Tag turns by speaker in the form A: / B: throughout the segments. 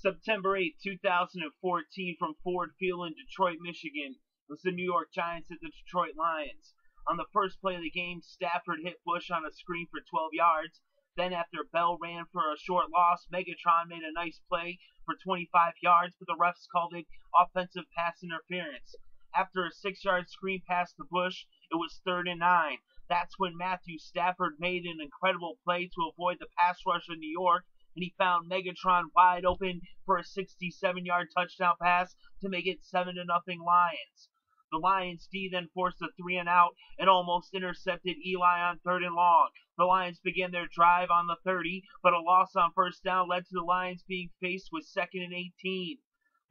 A: September 8, 2014, from Ford Field in Detroit, Michigan, was the New York Giants at the Detroit Lions. On the first play of the game, Stafford hit Bush on a screen for 12 yards. Then after Bell ran for a short loss, Megatron made a nice play for 25 yards, but the refs called it offensive pass interference. After a 6-yard screen pass to Bush, it was 3rd and 9. That's when Matthew Stafford made an incredible play to avoid the pass rush of New York, and he found Megatron wide open for a 67-yard touchdown pass to make it 7-0 Lions. The Lions D then forced a 3-and-out and almost intercepted Eli on 3rd and long. The Lions began their drive on the 30, but a loss on first down led to the Lions being faced with 2nd and 18.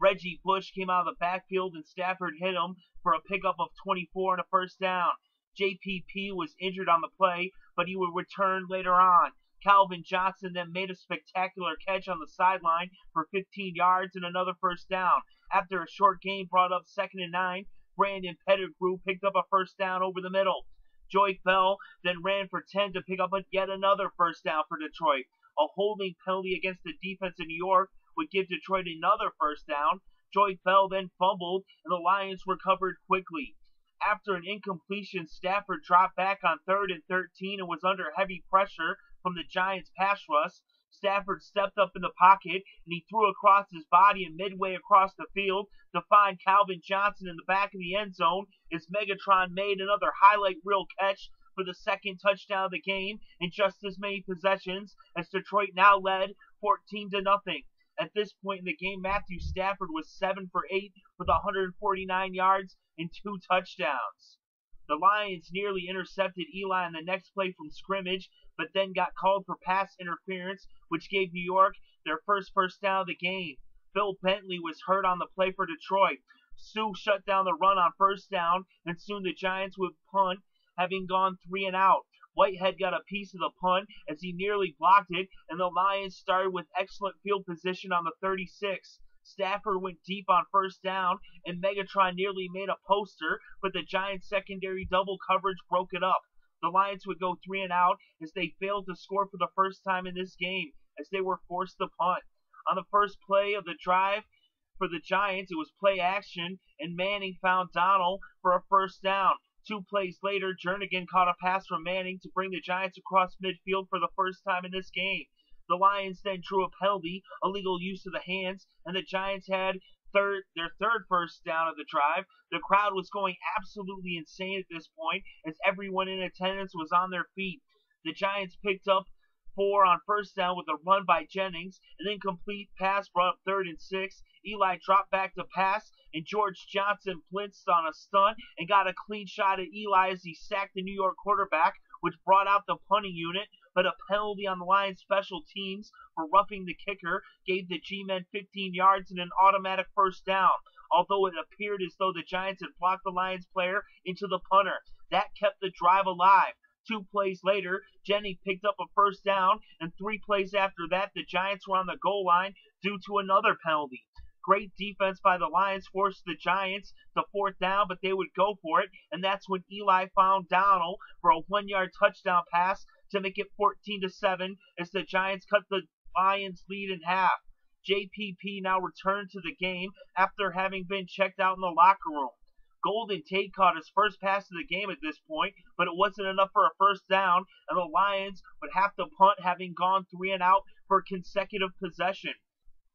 A: Reggie Bush came out of the backfield and Stafford hit him for a pickup of 24 and a first down. JPP was injured on the play, but he would return later on. Calvin Johnson then made a spectacular catch on the sideline for 15 yards and another first down. After a short gain brought up 2nd and 9, Brandon Pettigrew picked up a first down over the middle. Joique Bell then ran for 10 to pick up yet another first down for Detroit. A holding penalty against the defense in New York would give Detroit another first down. Joique Bell then fumbled, and the Lions recovered quickly. After an incompletion, Stafford dropped back on 3rd and 13 and was under heavy pressure from the Giants' pass rush. Stafford stepped up in the pocket, and he threw across his body and midway across the field to find Calvin Johnson in the back of the end zone as Megatron made another highlight reel catch for the 2nd touchdown of the game in just as many possessions, as Detroit now led 14-0. At this point in the game, Matthew Stafford was 7 for 8 with 149 yards and 2 touchdowns. The Lions nearly intercepted Eli on the next play from scrimmage, but then got called for pass interference, which gave New York their first down of the game. Bill Bentley was hurt on the play for Detroit. Sue shut down the run on first down, and soon the Giants would punt, having gone 3-and-out. Whitehead got a piece of the punt as he nearly blocked it, and the Lions started with excellent field position on the 36. Stafford went deep on first down, and Megatron nearly made a poster, but the Giants' secondary double coverage broke it up. The Lions would go 3-and-out as they failed to score for the first time in this game, as they were forced to punt. On the first play of the drive for the Giants, it was play action, and Manning found Donnell for a first down. 2 plays later, Jernigan caught a pass from Manning to bring the Giants across midfield for the first time in this game. The Lions then drew a penalty, illegal use of the hands, and the Giants had their third first down of the drive. The crowd was going absolutely insane at this point as everyone in attendance was on their feet. The Giants picked up 4 on first down with a run by Jennings. An incomplete pass brought up 3rd and 6. Eli dropped back to pass, and George Johnson blitzed on a stunt and got a clean shot at Eli as he sacked the New York quarterback, which brought out the punting unit, but a penalty on the Lions special teams for roughing the kicker gave the G-men 15 yards and an automatic first down, although it appeared as though the Giants had blocked the Lions player into the punter. That kept the drive alive. 2 plays later, Jennings picked up a first down, and 3 plays after that, the Giants were on the goal line due to another penalty. Great defense by the Lions forced the Giants to 4th down, but they would go for it, and that's when Eli found Donnell for a 1-yard touchdown pass to make it 14-7 as the Giants cut the Lions' lead in half. JPP now returned to the game after having been checked out in the locker room. Golden Tate caught his first pass of the game at this point, but it wasn't enough for a first down, and the Lions would have to punt, having gone 3-and-out for consecutive possession.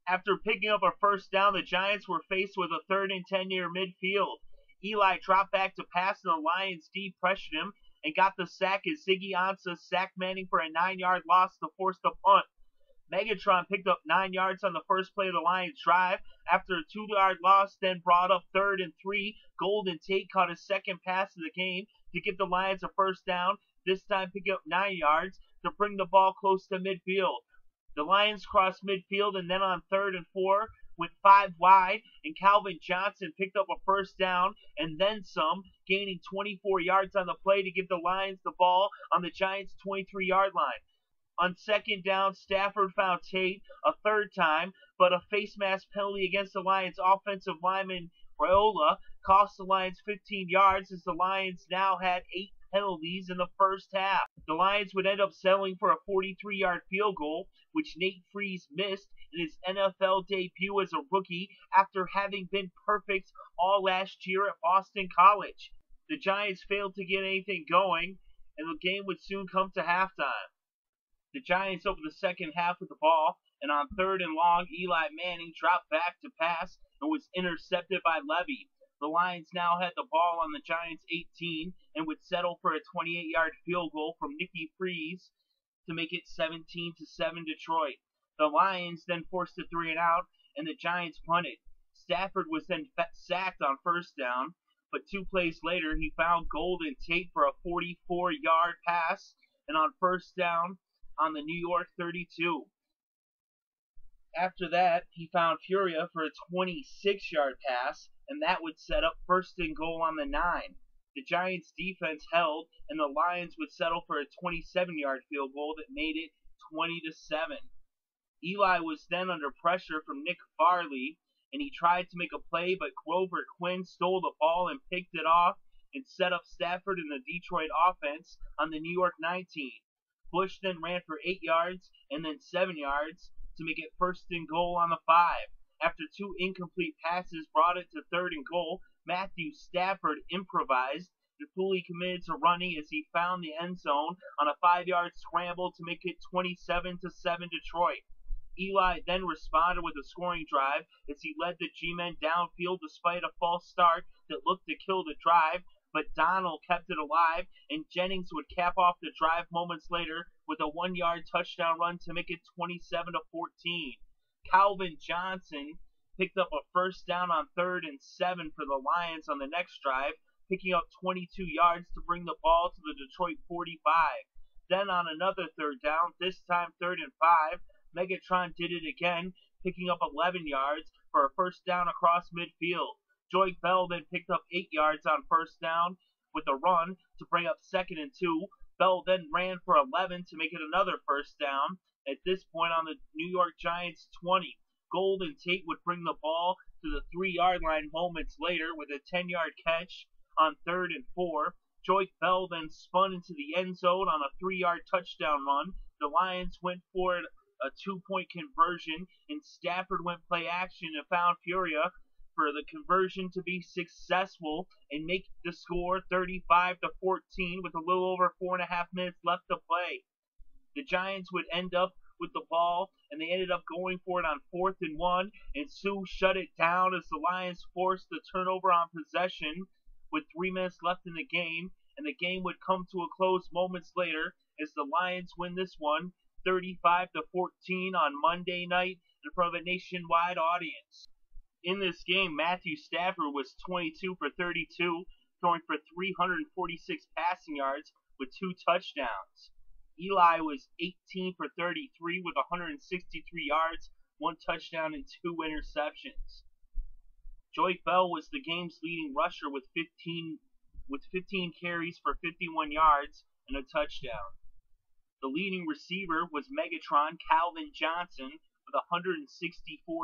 A: After picking up a first down, the Giants were faced with a 3rd and 10 near midfield. Eli dropped back to pass, and the Lions D pressured him and got the sack as Ziggy Ansah sacked Manning for a 9-yard loss to force the punt. Megatron picked up 9 yards on the first play of the Lions' drive. After a 2-yard loss, then brought up 3rd and 3, Golden Tate caught his second pass of the game to give the Lions a first down, this time picking up 9 yards to bring the ball close to midfield. The Lions crossed midfield, and then on 3rd and 4, went 5 wide, and Calvin Johnson picked up a first down and then some, gaining 24 yards on the play to give the Lions the ball on the Giants' 23-yard line. On 2nd down, Stafford found Tate a 3rd time, but a face mask penalty against the Lions' offensive lineman Raiola cost the Lions 15 yards as the Lions now had 8 penalties in the first half. The Lions would end up settling for a 43-yard field goal, which Nate Freese missed in his NFL debut as a rookie after having been perfect all last year at Boston College. The Giants failed to get anything going, and the game would soon come to halftime. The Giants opened the second half with the ball, and on 3rd and long, Eli Manning dropped back to pass and was intercepted by Levy. The Lions now had the ball on the Giants' 18 and would settle for a 28-yard field goal from Nicky Freese to make it 17-7 Detroit. The Lions then forced a 3-and-out, and the Giants punted. Stafford was then sacked on first down, but 2 plays later he found Golden Tate for a 44-yard pass, and on first down on the New York 32. After that, he found Furia for a 26-yard pass, and that would set up 1st and goal on the 9. The Giants' defense held, and the Lions would settle for a 27-yard field goal that made it 20-7. Eli was then under pressure from Nick Farley, and he tried to make a play, but Grover Quin stole the ball and picked it off and set up Stafford and the Detroit offense on the New York 19. Bush then ran for 8 yards and then 7 yards to make it 1st and goal on the 5. After 2 incomplete passes brought it to 3rd and goal, Matthew Stafford improvised and fully committed to running as he found the end zone on a 5-yard scramble to make it 27-7 Detroit. Eli then responded with a scoring drive as he led the G-men downfield despite a false start that looked to kill the drive, but Donnell kept it alive, and Jennings would cap off the drive moments later with a 1-yard touchdown run to make it 27-14. Calvin Johnson picked up a first down on 3rd and 7 for the Lions on the next drive, picking up 22 yards to bring the ball to the Detroit 45. Then on another 3rd down, this time 3rd and 5, Megatron did it again, picking up 11 yards for a first down across midfield. Joique Bell then picked up 8 yards on first down with a run to bring up 2nd and 2. Bell then ran for 11 to make it another first down. At this point on the New York Giants 20, Golden Tate would bring the ball to the 3-yard line moments later with a 10-yard catch on 3rd and 4. Joique Bell then spun into the end zone on a 3-yard touchdown run. The Lions went for a 2-point conversion, and Stafford went play action and found Furia for the conversion to be successful and make the score 35-14 with a little over 4.5 minutes left to play. The Giants would end up with the ball, and they ended up going for it on 4th and 1, and Sue shut it down as the Lions forced the turnover on possession with 3 minutes left in the game, and the game would come to a close moments later as the Lions win this one 35-14 on Monday night in front of a nationwide audience. In this game, Matthew Stafford was 22 for 32, throwing for 346 passing yards with 2 touchdowns. Eli was 18 for 33 with 163 yards, 1 touchdown, and 2 interceptions. Joique Bell was the game's leading rusher with 15 carries for 51 yards and a touchdown. The leading receiver was Megatron Calvin Johnson with 164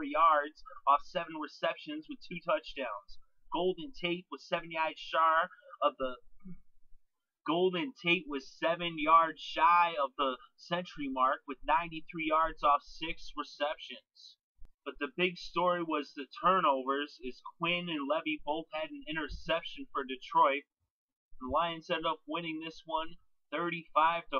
A: yards off 7 receptions with 2 touchdowns. Golden Tate was 7 yards shy of the century mark with 93 yards off 6 receptions. But the big story was the turnovers, as Quin and Levy both had an interception for Detroit. The Lions ended up winning this one 35-14.